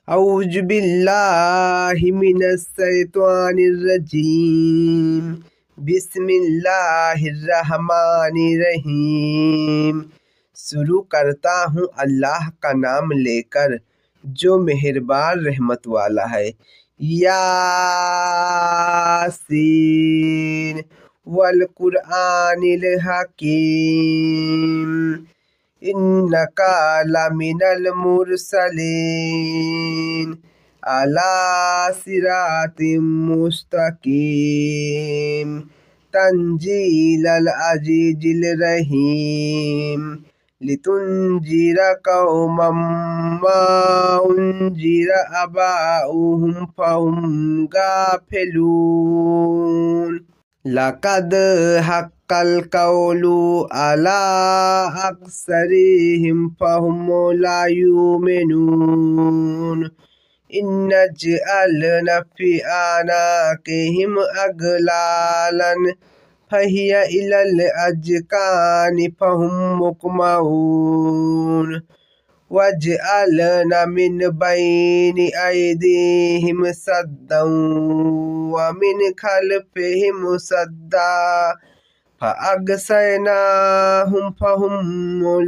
औज़ु बिल्लाहि मिनश शैतानिर रजीम। बिस्मिल्लाहिर रहमानिर रहीम। शुरू करता हूँ अल्लाह का नाम लेकर जो मेहरबान रहमत वाला है। यासीन वल कुरआनिल हकीम इन्नका लमिनल मुरसलीन अला सिरातिम मुस्तकीम तंजीलल अजीजिल रहीम लितुंजीरा कौमम मा उन्जीरा अबाउहुम फहुम गाफिलून। लक़द हक़्क़ल क़ौलु अला अक्सरिहिम फ़हुम ला युमिनून। इन्नजअलना फ़ी अनाक़िहिम अग़लालन फ़हिय इलल अज़क़ानि फ़हुम मुक़महून। वजअलना मिन बैनि अयदीहिम सद्दन व मिन खल्फ़िहिम सद्दा फ़अग़शयनाहुम फ़हुम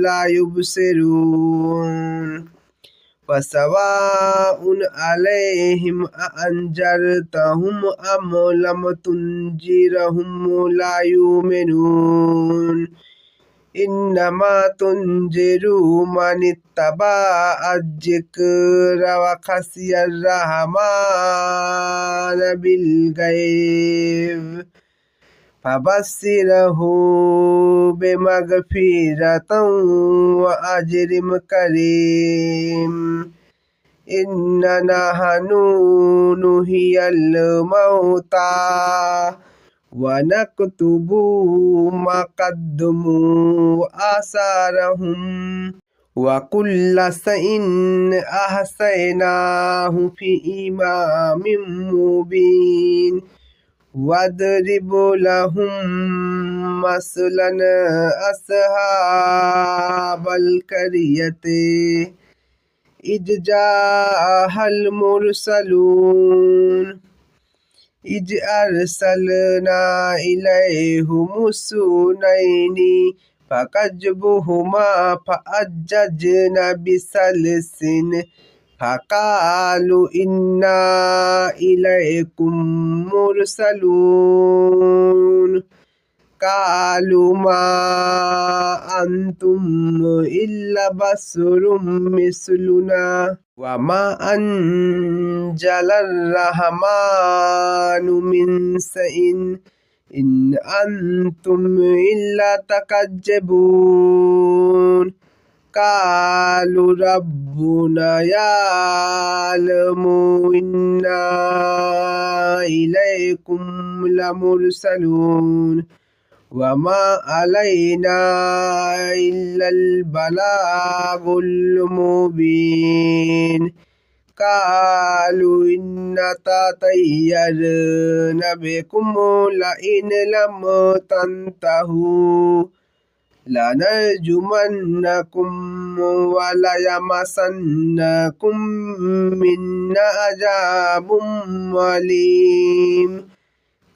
ला युबसिरून। फसवाउन अलैहिम अअन्ज़रतहुम अम लम तुन्ज़िरहुम ला युमिनून। इन्नमा तुन्ज़िरु मनित्तबअ ज़िक्र व खशियर रहमान बिलग़ैब फबश्शिरहु बिमग़फ़िरतिन व अज्रिन करीम। इन्ना नहनु नुहियल मौता व नक्तुबु मा क़द्दमू आसारहुम व कुल्ल शैइन अहसैनाहु फ़ी इमामिम मुबीन। वद्रिब लहुम मसलन अस्हाबल क़रियति इज़ जाअहल मुरसलून। इज़ अरसलना इलैहिमुस्नैनि फ़कज़्ज़बूहुमा फ़अज़्ज़ज़ना बिसलिसिन फ़क़ालू इन्ना इलैकुम मुरसलून। क़ालू मा अंतुम इल्ला बशरुम मिस्लुना व मा अंज़लर रहमानु मिन शैइन इन अंतुम इल्ला तकज़्ज़िबून। क़ालू रब्बुना यअलमु इन्ना इलैकुम लमुरसलून व मा अलैना इल्लल बलागुल मुबीन। क़ालू इन्ना ततय्यरना बिकुम लइन लम तंतहू लनरजुमन्नकुम व लयमसन्नकुम मिन्ना अज़ाबुम अलीम।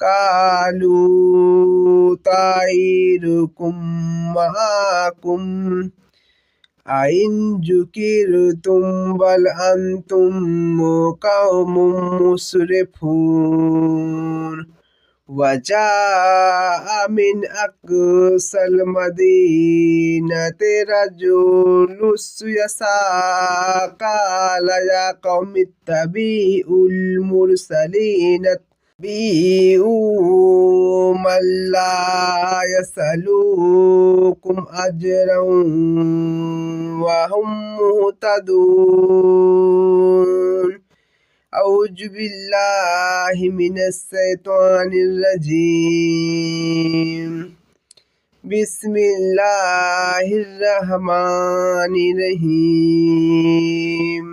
क़ालू ताइरुकुम मअकुम अइन ज़ुकिरतुम बल अंतुम क़ौमुम मुस्रिफून। वजाअ मिन अक़सल मदीनति रजुलुन यसअ क़ाल या क़ौम इत्तबिउल मुरसलीन इत्तबिउ मन ला यसअलुकुम अजरन व हुम मुहतदून। औज़ु बिल्लाहि मिनश शैतानिर रजीम। बिस्मिल्लाहिर रहमानिर रहीम।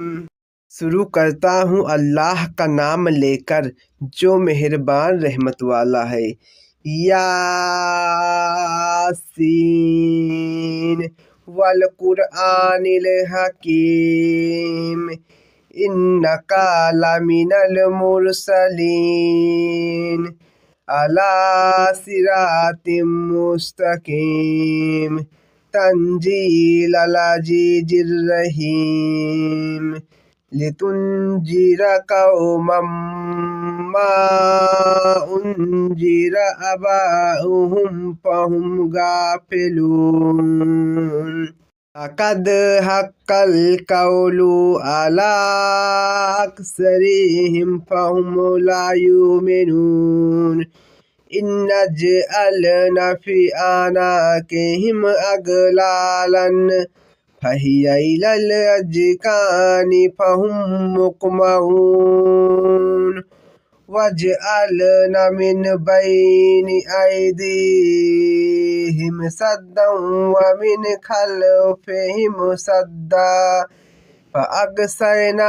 शुरू करता हूँ अल्लाह का नाम लेकर जो मेहरबान रहमत वाला है। यासीन वल कुरआनिल हकीम इन्नका लमिनल मुरसलीन अला सिरातिम मुस्तकीम तंजीलल अजीजिर रहीम लितुंजिर कौमम मा उन्जिर अबाउहुम फहुम गाफिलून लक़द हक़्क़ल क़ौलु अला अक्सरिहिम फहुम ला युमिनून इन्नजअलना फ़ी अनाक़िहिम अग़लालन फ़हिय इलल अज़क़ानि फ़हुम मुक़महून वजअलना मिन बैनि अयदीहिम सद्दन व मिन खल्फ़िहिम सद्दा फ़अग़शयनाहुम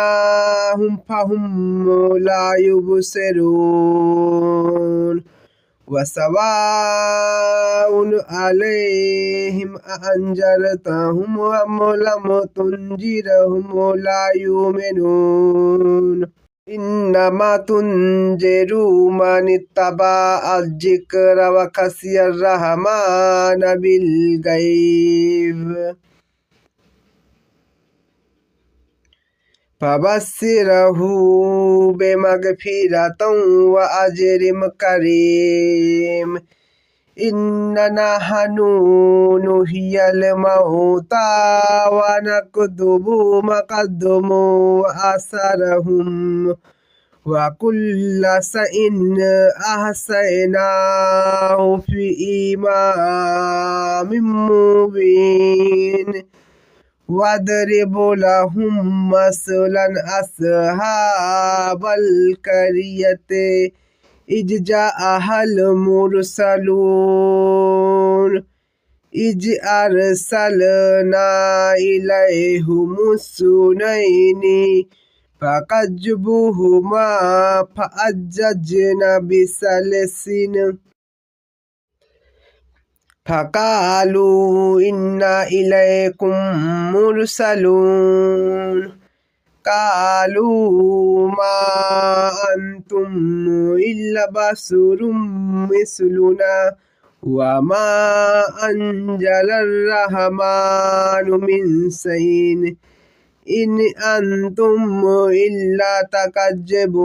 फ़हुम ला युबसिरून वसवाउन अलैहिम अअंज़रतहुम अम लम तुंज़िरहुम ला युमिनून इन्नमा तुंज़िरु मन इत्तबअ ज़िक्र व खशिय अर्रहमान बिल गैब फबश्शिरहु बिमग़फ़िरतिन व अज्रिन करीम इन्ना नहनु नुहियल मौता व नक्तुबु मा क़द्दमू व आसारहुम व कुल्ल शैइन अहसयनाहु फ़ी इमामिम मुबीन वदरिब लहुम मसलन अस्हाबल क़रियति इज़ जाअहल मुरसलून इज़ अरसलना इलैहिमुस्सनैनि फ़कज़्ज़बूहुमा फ़अज़्ज़ज़ना बिसलिसिन फ़क़ालू इन्ना इलैकुम मुरसलून क़ालू मा अंतुम इल्ला बशरुम मिस्लुना व मा अंज़लर रहमानु मिन शैइन इन अंतुम इल्ला तकज़्ज़बून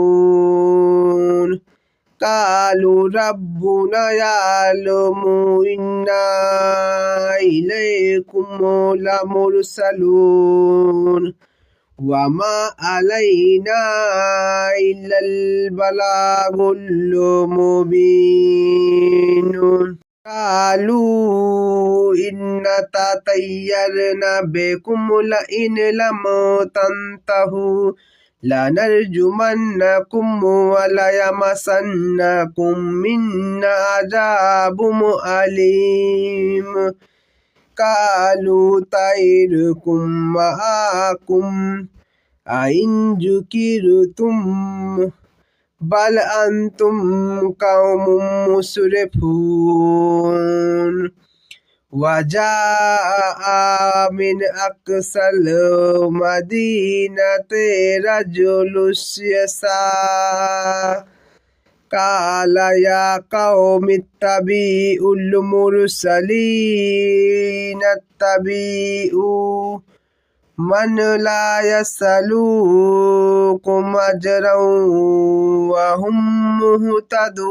क़ालू रब्बुना यअलमु इन्ना इलैकुम लमुरसलून व मा अलैना इल्लल बलागुल मुबीन क़ालू इन्ना ततय्यरना बिकुम लइन लम तंतहु लनरजुमन्नकुम व लयमसन्नकुम मिन्ना अज़ाबुम अलीम क़ालू तैरुकुम मआकुम अइन ज़ुकिरतुम बल अंतुम कौमुम मुसरिफून वजाअ मिन अक़सल मदीनति रजुलुन यस्आ क़ाल या क़ौम इत्तबिउल मुरसलीन इत्तबिउ मन ला यसलूकुम अजरन व हुम मुहतदून